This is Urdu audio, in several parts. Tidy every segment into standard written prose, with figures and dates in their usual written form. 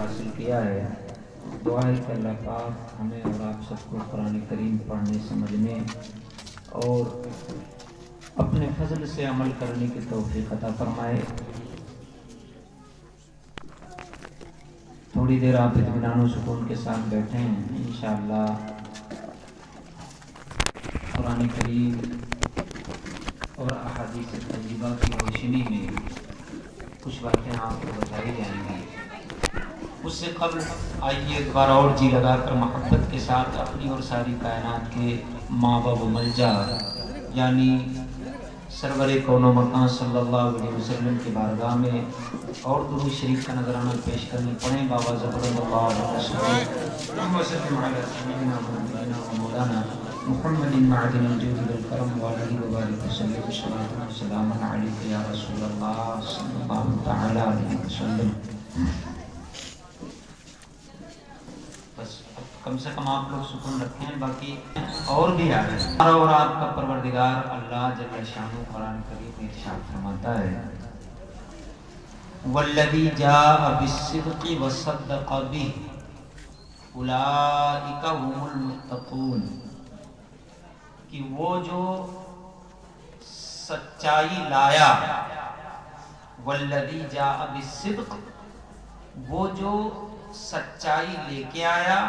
حاصل کیا ہے۔ دعا ہے کہ اللہ پاک ہمیں اور آپ سب کو قرآن کریم پڑھنے سمجھنے اور اپنے فضل سے عمل کرنے کی توفیق عطا فرمائے۔ تھوڑی دیر آپ اطمینان و سکون کے ساتھ بیٹھیں، انشاءاللہ قرآن کریم اور احادیث طیبہ کی روشنی میں کچھ باتیں آپ کو بتائی جائیں گی۔ اس سے قبل آئیے ایک بار اور جی لگا کر محبت کے ساتھ اپنی اور ساری کائنات کے مابع و ملجا یعنی سرور کون و مکان صلی اللہ علیہ وسلم کی بارگاہ میں اور درود شریف کا نذرانہ پیش کرنے پڑھیں۔ بابا ظفر اللہ مولانا محمد معدن الجود والکرم وعلیہ وبارک وسلم صلاۃ و سلام علیک یا رسول اللہ صلی اللہ تعالی علیہ وسلم۔ بس کم سے کم آپ لوگ سکون رکھیں، باقی اور بھی آ رہے ہیں۔ اور آپ کا پروردگار اللہ جل شانہ قرآن کریم میں ارشاد فرماتا ہے والذی جاء بالصدق وصدق به اولئک هم المتقون، کہ وہ جو سچائی لایا، والذی جاء بالصدق، وہ جو سچائی لے کے آیا،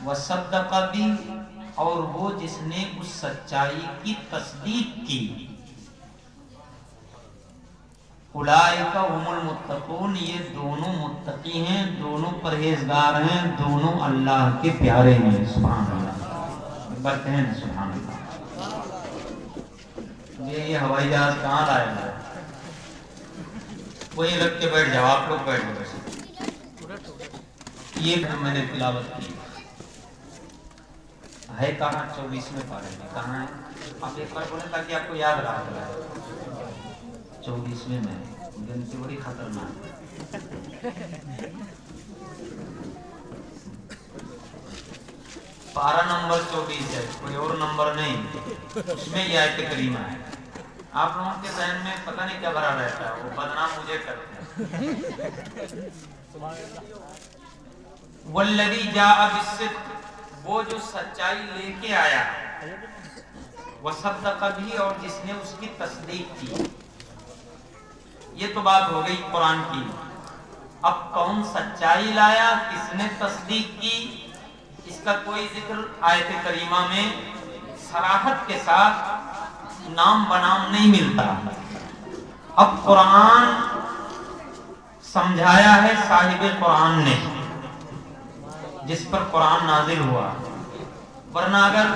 وصدق بھی، اور وہ جس نے اس سچائی کی تصدیق کی، اولئک هم المتقون، یہ دونوں متقی ہیں، دونوں پرہیزگار ہیں، دونوں اللہ کے پیارے ہیں۔ سبحان اللہ، بڑھتے ہیں سبحان اللہ۔ یہ ہوائی جہاز کہاں لایا ہے؟ وہی رکھ کے بیٹھ جاؤ، آپ لوگ بیٹھ جاؤ۔ یہ میں نے تلاوت کی ہے کہاں؟ 24ویں پارے میں کہاں ہے؟ آپ ایک بار بولیں تاکہ آپ کو یاد رہا ہے۔ 24ویں میں گنتی بڑی خطرناک ہے۔ پارہ نمبر 24 ہے، کوئی اور نمبر نہیں، اس میں یہ آیت کریمہ ہے۔ آپ لوگوں کے ذہن میں پتہ نہیں کیا بھرا رہتا ہے، وہ بدنام مجھے کرتے ہیں۔ والذی جاء بالصدق، وہ جو سچائی لے کے آیا، وصدق بھی، اور جس نے اس کی تصدیق کی۔ یہ تو بات ہو گئی قرآن کی۔ اب کون سچائی لایا، کس نے تصدیق کی، اس کا کوئی ذکر آیت کریمہ میں صراحت کے ساتھ نام بنام نہیں ملتا۔ اب قرآن سمجھایا ہے صاحب قرآن نے جس پر قرآن نازل ہوا، ورنہ اگر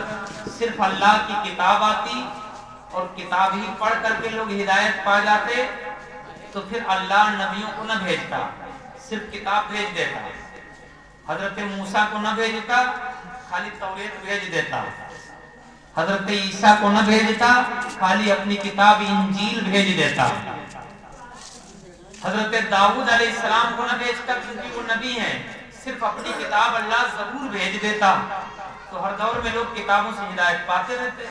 صرف اللہ کی کتاب آتی اور کتاب ہی پڑھ کر کے لوگ ہدایت پا جاتے تو پھر اللہ نبیوں کو نہ بھیجتا، صرف کتاب بھیج دیتا۔ حضرت موسیٰ کو نہ بھیجتا، خالی توریت بھیج دیتا۔ حضرت عیسیٰ کو نہ بھیجتا، خالی اپنی کتاب انجیل بھیج دیتا۔ حضرت داؤد علیہ السلام کو نہ بھیجتا کیونکہ وہ نبی ہیں، صرف اپنی کتاب اللہ ضرور بھیج دیتا۔ تو ہر دور میں لوگ کتابوں سے ہدایت پاتے رہتے،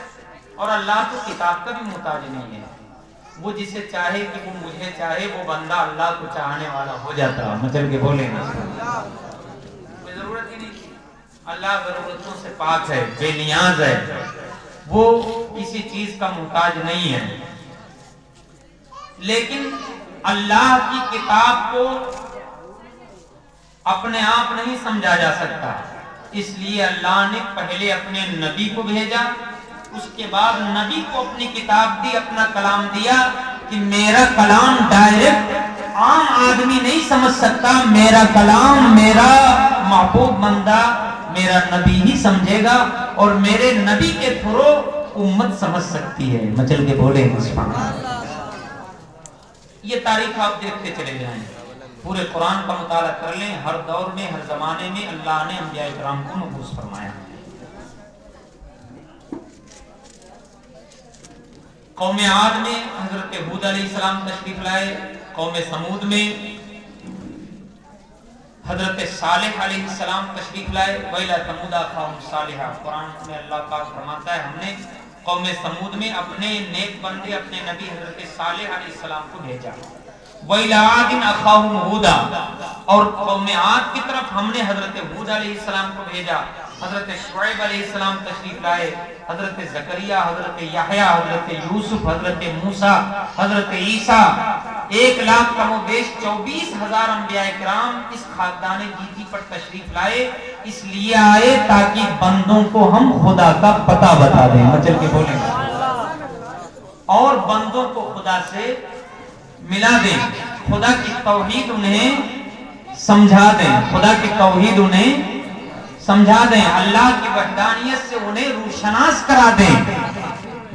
اور اللہ تو کتاب کا بھی محتاج نہیں ہے۔ وہ جسے چاہے کہ وہ مجھے چاہے، وہ بندہ اللہ کو چاہنے والا ہو جاتا۔ مچل کے بولیں گے کوئی ضرورت ہی نہیں، اللہ ضرورتوں سے پاک ہے، بے نیاز ہے، وہ کسی چیز کا محتاج نہیں ہے۔ لیکن اللہ کی کتاب کو اپنے آپ نہیں سمجھا جا سکتا، اس لیے اللہ نے پہلے اپنے نبی کو بھیجا، اس کے بعد نبی کو اپنی کتاب دی، اپنا کلام دیا کہ میرا کلام ڈائریکٹ عام آدمی نہیں سمجھ سکتا، میرا کلام میرا محبوب بندہ میرا نبی ہی سمجھے گا، اور میرے نبی کے تھرو امت سمجھ سکتی ہے۔ مچل کے بولے سبحان اللہ۔ یہ تاریخ آپ دیکھتے چلے جائیں، پورے قرآن کا مطالعہ کر لیں، ہر دور میں ہر زمانے میں اللہ نے انبیاء کرام کو مبعوث فرمایا۔ قوم عاد میں حضرت ہود علیہ السلام تشریف لائے، قوم سمود میں حضرت صالح علیہ السلام تشریف لائے، وَإِلَىٰ ثَمُودَ أَخَاهُمْ صَالِحًا۔ قرآن میں اللہ پاک فرماتا ہے ہم نے قوم سمود میں اپنے نیک بندے، اپنے نبی حضرت صالح علیہ السلام کو بھیجا۔ وَإِلَىٰ عَادٍ أَخَاهُمْ هُودًا، اور قوم عاد کی طرف ہم نے حضرت ہود علیہ السلام کو بھیجا، حضرت شعیب علیہ السلام تشریف لائے، حضرت زکریا، حضرت یحییٰ، حضرت یوسف، حضرت موسیٰ، حضرت عیسیٰ، 1,00,000 کم و بیش 24,000 انبیاء کرام اس خاکدان گیتی پر تشریف لائے، اس لیے آئے تاکہ بندوں کو ہم خدا کا پتہ بتا دیں، مچل کے بولیں اور بندوں کو خدا سے ملا دیں، خدا کی توحید انہیں سمجھا دیں، خدا کی توحید انہیں سمجھا دیں، اللہ کی وحدانیت سے انہیں روشناس کرا دیں۔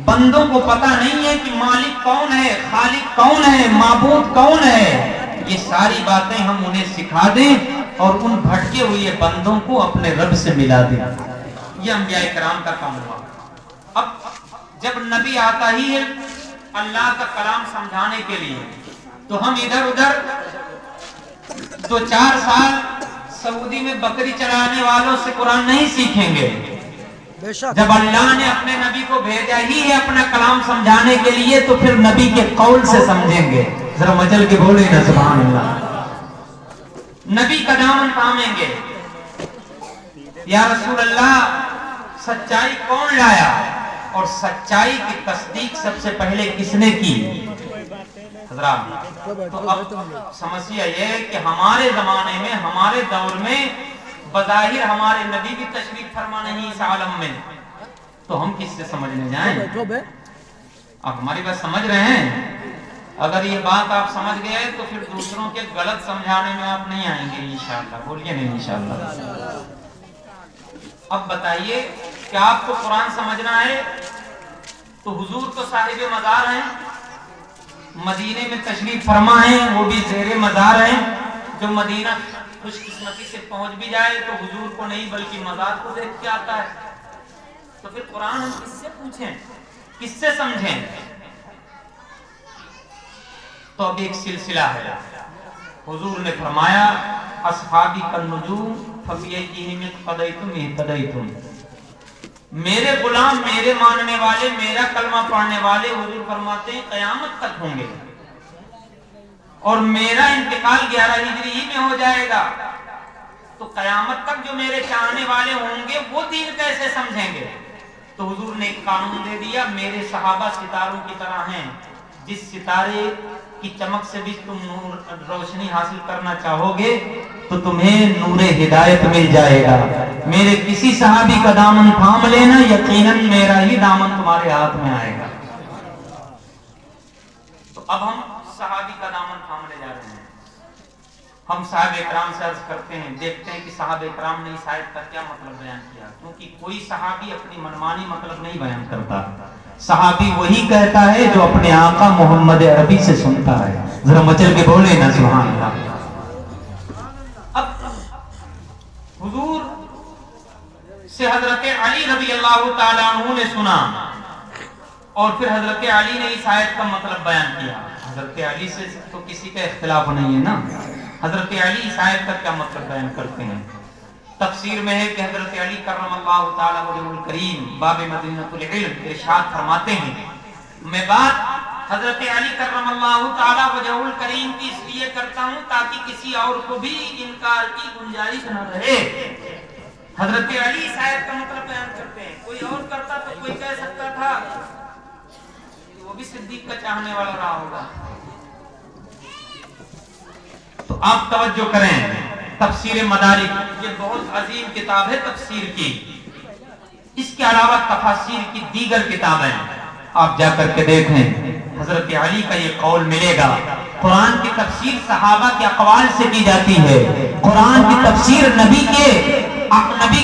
بندوں کو پتہ نہیں ہے کہ مالک کون ہے، خالق کون ہے، معبود کون ہے، یہ ساری باتیں ہم انہیں سکھا دیں اور ان بھٹکے ہوئے بندوں کو اپنے رب سے ملا دیں۔ یہ انبیاء کرام کا کام ہوا۔ اب جب نبی آتا ہی ہے اللہ کا کلام سمجھانے کے لیے، تو ہم ادھر ادھر 2-4 سال سعودی میں بکری چلانے والوں سے قرآن نہیں سیکھیں گے۔ جب اللہ نے اپنے نبی کو بھیجا ہی ہے اپنا کلام سمجھانے کے لیے، تو پھر نبی کے قول سے سمجھیں گے۔ ذرا مچل کے بولے نا سبحان اللہ۔ نبی کا دامن تھامیں گے، یا رسول اللہ سچائی کون لایا، اور سچائی کی تصدیق سب سے پہلے کس نے کی؟ حضرات تو اب سمسیا یہ ہے کہ ہمارے زمانے میں، ہمارے دور میں بظاہر ہمارے نبی بھی تشریف فرما نہیں اس عالم میں، تو ہم کس سے سمجھنے جائیں؟ آپ ہماری بات سمجھ رہے ہیں؟ اگر یہ بات آپ سمجھ گئے تو پھر دوسروں کے غلط سمجھانے میں آپ نہیں آئیں گے انشاءاللہ۔ بولیے نہیں انشاءاللہ۔ اب بتائیے کہ آپ کو قرآن سمجھنا ہے تو حضور تو صاحب مزار ہیں، مدینے میں تشریف فرما ہیں، وہ بھی زیر مزار ہیں۔ جو مدینہ خوش قسمتی سے پہنچ بھی جائے تو حضور کو نہیں بلکہ مزار کو دیکھ کے آتا ہے، تو پھر قرآن ہم کس سے پوچھیں، کس سے سمجھیں؟ تو اب ایک سلسلہ ہے۔ حضور نے فرمایا اصحابی کالنجوم ففی ایدیہم اقتدیتم اہتدیتم، میرے غلام، میرے ماننے والے، میرا کلمہ پڑھنے والے، حضور فرماتے ہیں قیامت تک ہوں گے، اور میرا انتقال 11 ہجری ہی میں ہو جائے گا، تو قیامت تک جو میرے چاہنے والے ہوں گے وہ دین کیسے سمجھیں گے؟ تو حضور نے ایک قانون دے دیا، میرے صحابہ ستاروں کی طرح ہیں، جس ستارے کی چمک سے بھی تم نور روشنی حاصل کرنا چاہو گے تو تمہیں نور ہدایت مل جائے گا۔ میرے کسی صحابی کا دامن تھام لینا، یقیناً میرا ہی دامن تمہارے ہاتھ میں آئے گا۔ تو اب ہم صحابی کا دامن تھامنے جا رہے ہیں۔ ہم صحابہ اکرام سے عرض کرتے ہیں، دیکھتے ہیں کہ صحابہ اکرام نے اس آیت کا کیا مطلب بیان کیا، کیونکہ کوئی صحابی اپنی منمانی مطلب نہیں بیان کرتا، صحابی وہی کہتا ہے جو اپنے آقا محمد عربی سے سنتا ہے۔ ذرا مچل کے بولے نا سبحان اللہ۔ اب حضور سے حضرت علی رضی اللہ تعالیٰ عنہ نے سنا، اور پھر حضرت علی نے اس آیت کا مطلب بیان کیا۔ حضرت علی سے تو کسی کا اختلاف نہیں ہے نا، حضرت علی اس آیت کا کیا مطلب بیان کرتے ہیں؟ تفسیر میں ہے کہ حضرت علی کرم اللہ تعالیٰ وجہہ الکریم باب مدینۃ العلم ارشاد فرماتے ہیں، میں بات حضرت علی کرم اللہ تعالیٰ وجہہ الکریم کی اس لیے کرتا ہوں تاکہ کسی اور کو بھی انکار کی گنجائش نہ رہے۔ حضرت علی اس آیت کا مطلب بیان کرتے ہیں، کوئی اور کرتا تو کوئی کہہ سکتا تھا وہ بھی صدیق کا چاہنے والا رہا ہوگا۔ تو آپ توجہ کریں، تفسیر مدارک یہ بہت عظیم کتاب ہے تفسیر کی، اس کے علاوہ تفاسیر کی دیگر کتابیں آپ جا کر کے دیکھیں، حضرت علی کا یہ قول ملے گا۔ قرآن کی تفسیر صحابہ کے اقوال سے کی جاتی ہے، قرآن کی تفسیر نبی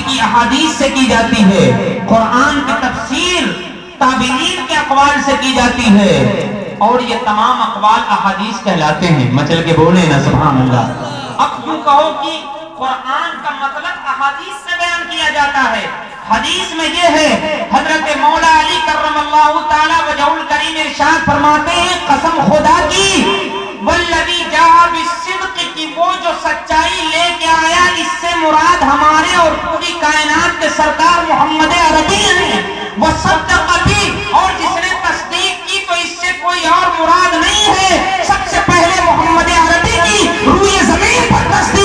کی احادیث سے کی جاتی ہے، قرآن کی تفسیر تابعین کے اقوال سے کی جاتی ہے، اور یہ تمام اقوال احادیث کہلاتے ہیں۔ مچل کے بولے نا سبحان اللہ۔ اب یوں کہو کہ قرآن کا مطلب احادیث سے بیان کیا جاتا ہے، حدیث میں یہ ہے، حضرت مولا علی کرم اللہ تعالی وجہ الکریم ارشاد فرماتے ہیں، قسم خدا کی والذی جاء بالصدق کی، وہ جو سچائی لے کے آیا، اس سے مراد ہمارے اور پوری کائنات کے سرکار محمد عربی ہیں، وصدق بھی، اور جس نے تصدیق کی تو اس سے کوئی اور مراد نہیں ہے، سب سے پہلے محمد عربی کی روئے زمین پر تصدیق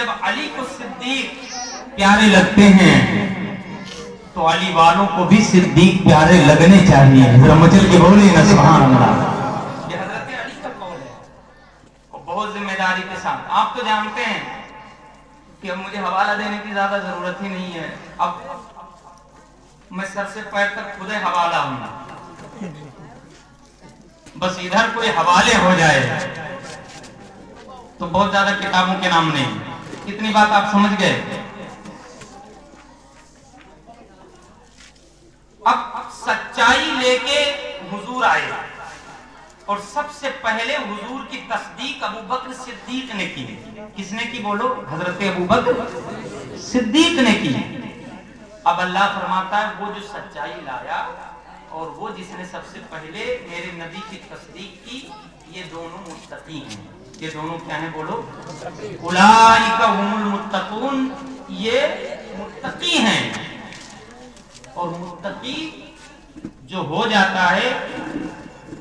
جب علی کو صدیق پیارے لگتے ہیں تو علی والوں کو بھی صدیق پیارے لگنے چاہیے. ذرا مچل کے بولیں نا سبحان اللہ. یہ حضرت علی کا قول ہے اور بہت ذمہ داری کے ساتھ. آپ تو جانتے ہیں کہ اب مجھے حوالہ دینے کی زیادہ ضرورت ہی نہیں ہے. اب میں سر سے پیر تک خود حوالہ ہوں. بس ادھر کوئی حوالے ہو جائے تو بہت زیادہ کتابوں کے نام نہیں. کتنی بات آپ سمجھ گئے. اب سچائی لے کے حضور آئے اور سب سے پہلے حضور کی تصدیق ابو بکر صدیق نے کی. کس نے کی بولو؟ حضرت ابو بکر صدیق نے کی. اب اللہ فرماتا ہے وہ جو سچائی لایا اور وہ جس نے سب سے پہلے میرے نبی کی تصدیق کی یہ دونوں متقی ہیں. یہ دونوں کیا ہیں بولو؟ اولئک هم المتقون. یہ متقی ہیں. اور متقی جو ہو جاتا ہے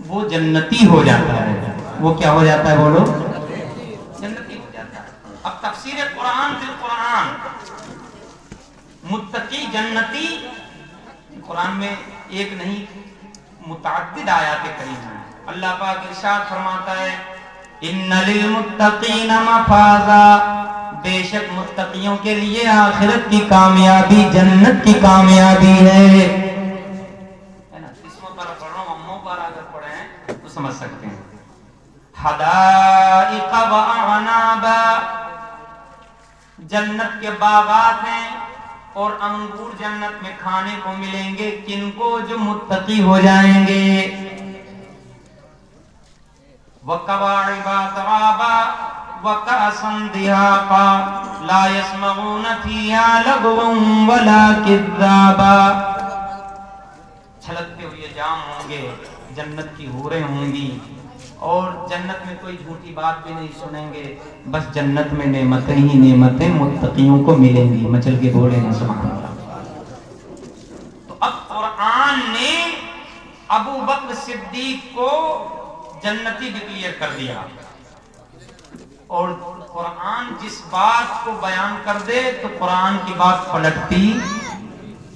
وہ جنتی ہو جاتا ہے. وہ کیا ہو جاتا ہے بولو؟ جنتی ہو جاتا ہے. اب تفسیر قرآن بالقرآن متقی جنتی قرآن میں ایک نہیں متعدد آیات کریمہ ہیں. اللہ پاک ارشاد فرماتا ہے ان للمتقین مفازا. بے شک متقیوں کے لیے آخرت کی کامیابی جنت کی کامیابی ہے. اسموں پر پڑھ رہا ہوں, اموں پر اگر پڑھیں تو سمجھ سکتے ہیں. حدائق واعنابا. جنت کے باغات ہیں اور انگور جنت میں کھانے کو ملیں گے. کن کو؟ جو متقی ہو جائیں گے. وَكَوَاعِبَ تَرَابًا وَكَأْسًا دِهَاقًا لَا يَسْمَعُونَ فِيهَا لَغْوًا وَلَا كِذَّابًا. چھلکتے ہوئے جام ہوں گے, جنت کی حوریں ہوں گی اور جنت میں کوئی جھوٹی بات بھی نہیں سنیں گے. بس جنت میں نعمتیں ہی نعمتیں متقیوں کو ملیں گی. مچل کے بولے ہیں سبحان اللہ. تو اب قرآن نے ابو بکر صدیق کو جنتی ڈکلیئر کر دیا اور قرآن جس بات کو بیان کر دے تو قرآن کی بات پلٹتی.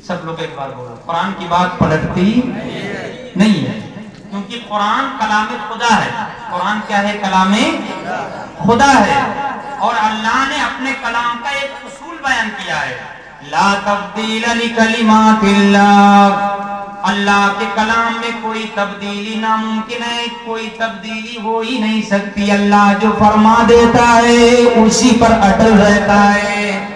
سب لوگ ایک بار بولو, قرآن کی بات پلٹتی نہیں ہے کیونکہ قرآن کلام خدا ہے. قرآن کیا ہے؟ کلام خدا ہے. اور اللہ نے اپنے کلام کا ایک اصول بیان کیا ہے, لا تبدیل لکلمات اللہ. اللہ کے کلام میں کوئی تبدیلی ناممکن ہے, کوئی تبدیلی ہو ہی نہیں سکتی. اللہ جو فرما دیتا ہے اسی پر اٹل رہتا ہے.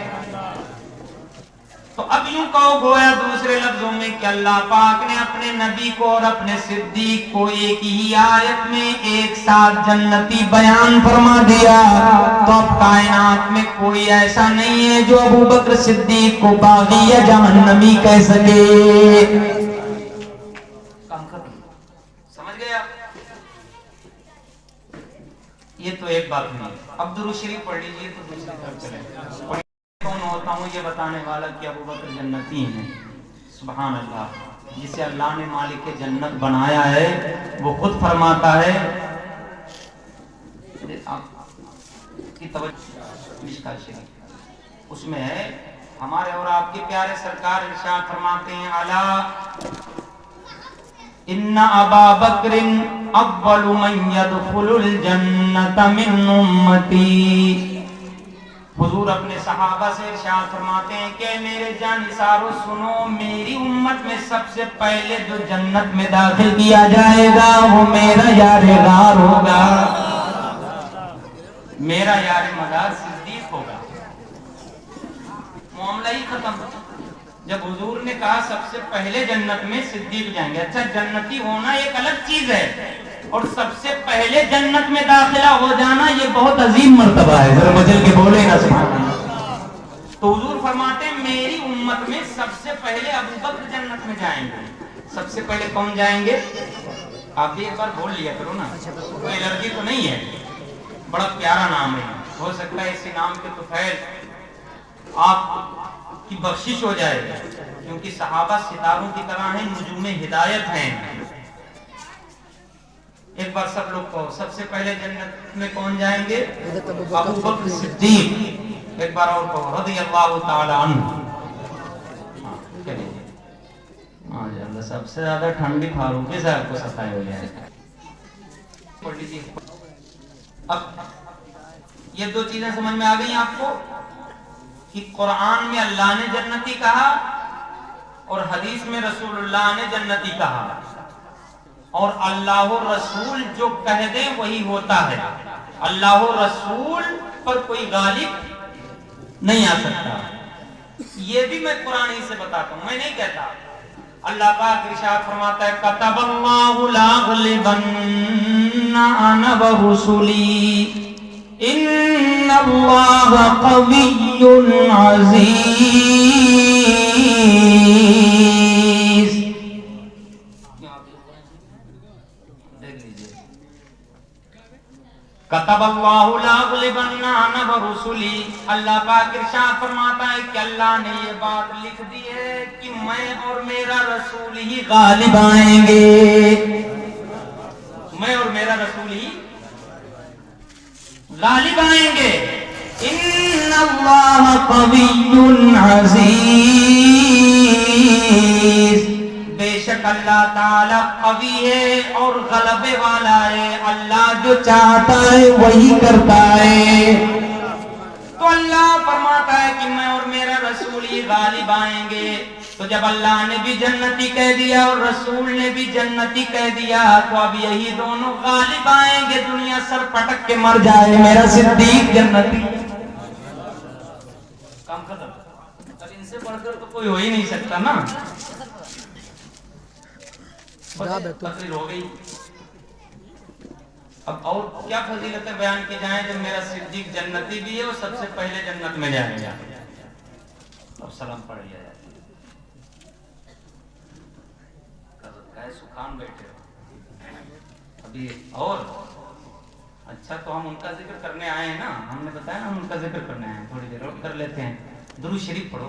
تو اب یوں کہو گویا دوسرے لفظوں میں کہ اللہ پاک نے اپنے نبی کو اور اپنے صدیق کو ایک ہی آیت میں ایک ساتھ جنتی بیان فرما دیا. تو اب کائنات میں کوئی ایسا نہیں ہے جو ابو بکر صدیق کو باغی یا جہنمی کہہ سکے. سمجھ گئے آپ؟ یہ تو ایک بات نہیں. اب درود شریف پڑھ لیجیے تو دوسری طرف چلیں. کون ہوتا ہوں یہ بتانے والا کہ ابو بکر جنتی ہیں. سبحان اللہ. جسے اللہ نے مالک جنت بنایا ہے وہ خود فرماتا ہے, آپ کی توجہ مشکات شریف اس میں ہے, ہمارے اور آپ کے پیارے سرکار ارشاد فرماتے ہیں الا ان ابا بکر اول من يدخل الجنت من امتی. حضور اپنے صحابہ سے ارشاد فرماتے ہیں کہ میرے جانثارو سنو, میری امت میں سب سے پہلے جو جنت میں داخل کیا جائے گا وہ میرا یار غار ہوگا, میرا یار مدار صدیق ہوگا. معاملہ ہی ختم. جب حضور نے کہا سب سے پہلے جنت میں صدیق جائیں گے, اچھا جنتی ہونا ایک الگ چیز ہے اور سب سے پہلے جنت میں داخلہ ہو جانا یہ بہت عظیم مرتبہ ہے. ذرا مجل کے بولے نا سبحان اللہ. تو حضور فرماتے ہیں میری امت میں سب سے پہلے ابو بکر جنت میں جائیں گے. سب سے پہلے کون جائیں گے؟ آپ بھی ایک بار بول لیا کرو نا, کوئی الرجی تو نہیں ہے. بڑا پیارا نام ہے, ہو سکتا ہے اسی نام کے توفیل آپ کی بخشش ہو جائے کیونکہ صحابہ ستاروں کی طرح ہیں, نجوم ہدایت ہیں. ایک بار سب لوگ کہو سب سے پہلے جنت میں کون جائیں گے؟ ابو بکر صدیق. ایک بار اور کہو رضی اللہ تعالی عنہ. ماشاءاللہ سب سے زیادہ ٹھنڈی فاروقی صاحب کو ستائے ہوئے ہیں. پڑھ لیجیے. اب یہ دو چیزیں سمجھ میں آ گئی آپ کو کہ قرآن میں اللہ نے جنتی کہا اور حدیث میں رسول اللہ نے جنتی کہا, اور اللہ رسول جو کہہ دیں وہی ہوتا ہے. اللہ رسول پر کوئی غالب نہیں آ سکتا. یہ بھی میں قرآن ہی سے بتاتا ہوں, میں نہیں کہتا. اللہ پاک ارشاد فرماتا ہے کتب اللہ لاغلبن انا ورسلی ان اللہ قوی عزیز. کتب اللہ لاغلبن انا ورسلی, اللہ پاک ارشاد فرماتا ہے کہ اللہ نے یہ بات لکھ دی ہے کہ میں اور میرا رسول ہی غالب آئیں گے. میں اور میرا رسول ہی غالب آئیں گے. ان اللہ قوی عزیز, بے شک اللہ تعالی قوی ہے اور غلبے والا ہے. اللہ جو چاہتا ہے وہی کرتا ہے. تو اللہ فرماتا ہے کہ میں اور میرا رسول ہی غالب آئیں گے. تو جب اللہ نے بھی جنتی کہہ دیا اور رسول نے بھی جنتی کہہ دیا تو اب یہی دونوں غالب آئیں گے. دنیا سر پٹک کے مر جائے میرا صدیق جنتی. کام ختم. اب ان سے بڑھ کر تو کوئی ہو ہی نہیں سکتا نا. تقریر ہو گئی. اب اور کیا فضیلتیں بیان کی جائیں جب میرا صدیق جنتی بھی ہے اور سب سے پہلے جنت میں جائے گا. اب سلام پڑھ لیا جائے. سکھان بیٹھے ہو ابھی اور اچھا, تو ہم ان کا ذکر کرنے آئے ہیں نا. ہم نے بتایا نا ہم ان کا ذکر کرنے آئے ہیں. تھوڑی دیر اور کر لیتے ہیں. درود شریف پڑھو.